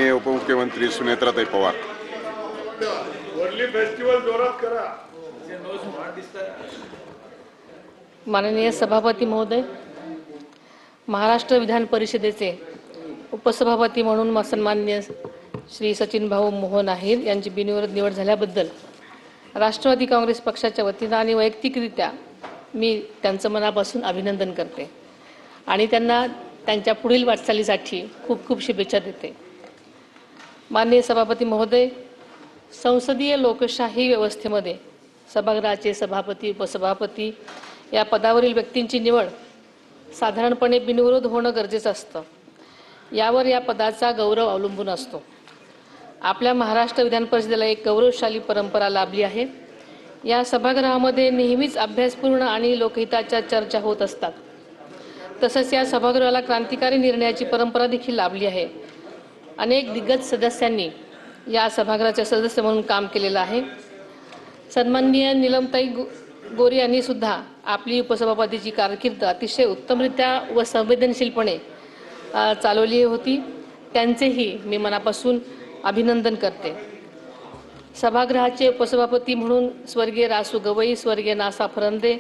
माननीय उपमुख्यमंत्री सुनेत्राताई पवार। वर्ली फेस्टिवल जोरात करा। माननीय सभापती महोदय, महाराष्ट्र विधान परिषदेचे उपसभापती म्हणून सन्माननीय श्री सचिन भाऊ मोहन आहेर यांची बिनविरोध निवड झाल्याबद्दल राष्ट्रवादी काँग्रेस पक्षाच्या वतीने आणि वैयक्तिकरित्या मी त्यांचं मनापासून अभिनंदन करते आणि त्यांना त्यांच्या पुढील वाटचालीसाठी खूप खूप शुभेच्छा देते। माननीय सभापती महोदय, संसदीय लोकशाही व्यवस्थेमध्ये सभागृहाचे सभापती उपसभापती या पदावरील व्यक्तींची निवड साधारणपणे बिनविरोध होणं गरजेचं असतं। यावर या पदाचा गौरव अवलंबून असतो। आपल्या महाराष्ट्र विधान परिषदेला एक गौरवशाली परंपरा लाभली आहे। या सभागृहामध्ये नेहमीच अभ्यासपूर्ण आणि लोकहिताच्या चर्चा होत असतात। तसंच या सभागृहाला क्रांतिकारी निर्णयाची परंपरा देखील लाभली आहे। अनेक दिग्गज सदस्यांनी या सभागृहाचे सदस्य म्हणून काम केलेलं आहे। सन्माननीय नीलमताई गोरे यांनी सुद्धा आपली उपसभापतीची कारकीर्द अतिशय उत्तमरित्या व संवेदनशीलपणे चालवली होती। त्यांचेही मी मनापासून अभिनंदन करते। सभागृहाचे उपसभापती म्हणून स्वर्गीय रासू गवई, स्वर्गीय नासा फरंदे,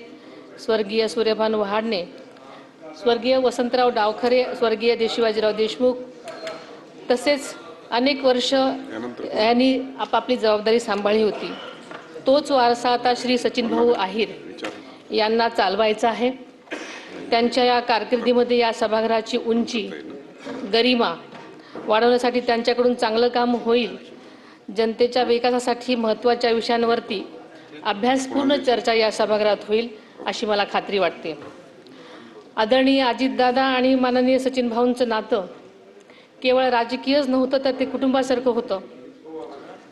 स्वर्गीय सूर्यभान वहाडणे, स्वर्गीय वसंतराव डावखरे, स्वर्गीय शिवाजीराव देशमुख तसेच अनेक वर्ष यांनी आपापली जबाबदारी सांभाळली होती। तोच वारसा आता श्री सचिन भाऊ आहेर यांना चालवायचा आहे। त्यांच्या या कारकिर्दीमध्ये या सभागृहाची उंची गरिमा वाढवण्यासाठी त्यांच्याकडून चांगलं काम होईल। जनतेच्या विकासासाठी महत्त्वाच्या विषयांवरती अभ्यासपूर्ण चर्चा या सभागृहात होईल अशी मला खात्री वाटते। आदरणीय अजितदादा आणि माननीय सचिन भाऊंचं नातं केवळ राजकीयच नव्हतं तर ते कुटुंबासारखं होतं।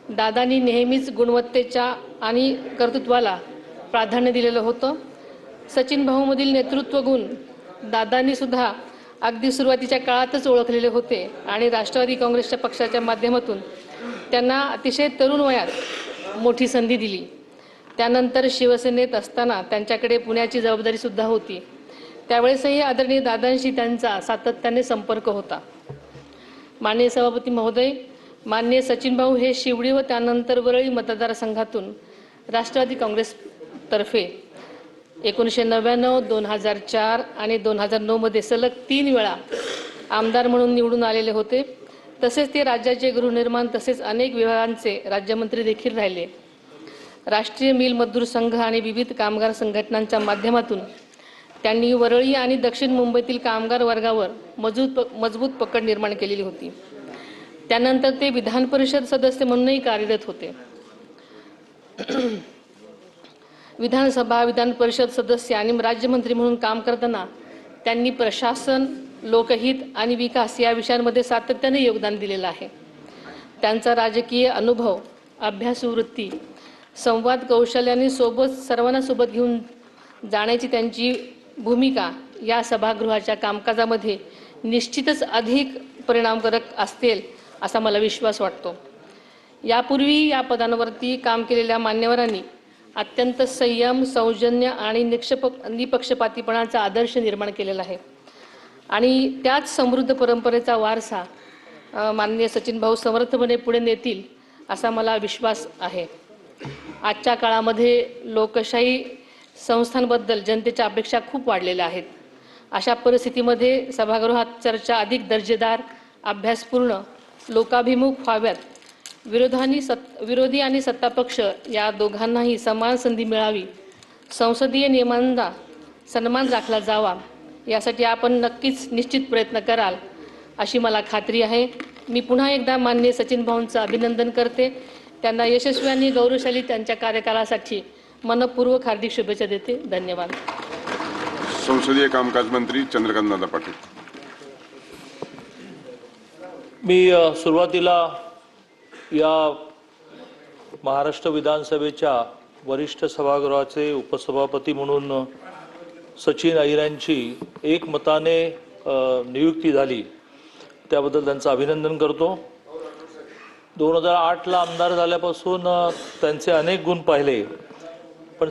दादांनी नेहमीच गुणवत्तेच्या आणि कर्तृत्वाला प्राधान्य दिलेलं होतं। सचिन भाऊमधील नेतृत्व गुण दादांनी सुद्धा अगदी सुरुवातीच्या काळातच ओळखलेले होते आणि राष्ट्रवादी काँग्रेसच्या पक्षाच्या माध्यमातून त्यांना अतिशय तरुण वयात मोठी संधी दिली। त्यानंतर शिवसेनेत असताना त्यांच्याकडे पुण्याची जबाबदारी सुद्धा होती। त्यावेळेसही आदरणीय दादांशी त्यांचा सातत्याने संपर्क होता। माननीय सभापती महोदय, माननीय सचिन भाऊ हे शिवडी व त्यानंतर वरळी मतदारसंघातून राष्ट्रवादी काँग्रेसतर्फे 1999, 2004 आणि 2009 मध्ये सलग 3 वेळा आमदार म्हणून निवडून आलेले होते। तसेच ते राज्याचे गृहनिर्माण तसेच अनेक विभागांचे राज्यमंत्री देखील राहिले। राष्ट्रीय मिल मजदूर संघ आणि विविध कामगार संघटनांच्या माध्यमातून त्यांनी वरळी आणि दक्षिण मुंबईतील कामगार वर्गावर मजबूत पकड निर्माण केलेली होती। त्यानंतर ते विधान परिषद सदस्य म्हणूनही कार्यरत होते। विधानसभा, विधान परिषद सदस्य आणि राज्यमंत्री म्हणून काम करताना त्यांनी प्रशासन, लोकहित आणि विकास या विषयांमध्ये सातत्याने योगदान दिलेलं आहे। त्यांचा राजकीय अनुभव, अभ्यासू वृत्ती, संवाद कौशल्याने सर्वांना सोबत घेऊन जाण्याची त्यांची भूमिका या सभागृहाच्या कामकाजामध्ये निश्चितच अधिक परिणामकारक असतील असा मला विश्वास वाटतो। यापूर्वी या पदांवरती काम केलेल्या मान्यवरांनी अत्यंत संयम, सौजन्य आणि निपक्षपातीपणाचा आदर्श निर्माण केलेला आहे आणि त्याच समृद्ध परंपरेचा वारसा माननीय सचिन भाऊ समर्थपणे पुढे नेतील असा मला विश्वास आहे। आजच्या काळामध्ये लोकशाही संस्थांबद्दल जनतेच्या अपेक्षा खूप वाढलेल्या आहेत। अशा परिस्थितीमध्ये सभागृहात चर्चा अधिक दर्जेदार, अभ्यासपूर्ण, लोकाभिमुख व्हाव्यात। विरोधी आणि सत्तापक्ष या दोघांनाही समान संधी मिळावी, संसदीय नियमांना सन्मान राखला जावा यासाठी आपण नक्कीच निश्चित प्रयत्न कराल अशी मला खात्री आहे। मी पुन्हा एकदा माननीय सचिन भाऊंचं अभिनंदन करते। त्यांना यशस्वी आणि गौरवशाली त्यांच्या कार्यकालासाठी मनपूर्वक हार्दिक शुभेच्छा देते। धन्यवाद। संसदीय कामकाज मंत्री चंद्रकांत दादा पाटील। मी सुरुवातीला या महाराष्ट्र विधानसभेच्या वरिष्ठ सभागृहाचे उपसभापती म्हणून सचिन अहिरांची एकमताने नियुक्ती झाली त्याबद्दल त्यांचं अभिनंदन करतो। 2008 ला आमदार झाल्यापासून त्यांचे अनेक गुण पाहिले, पण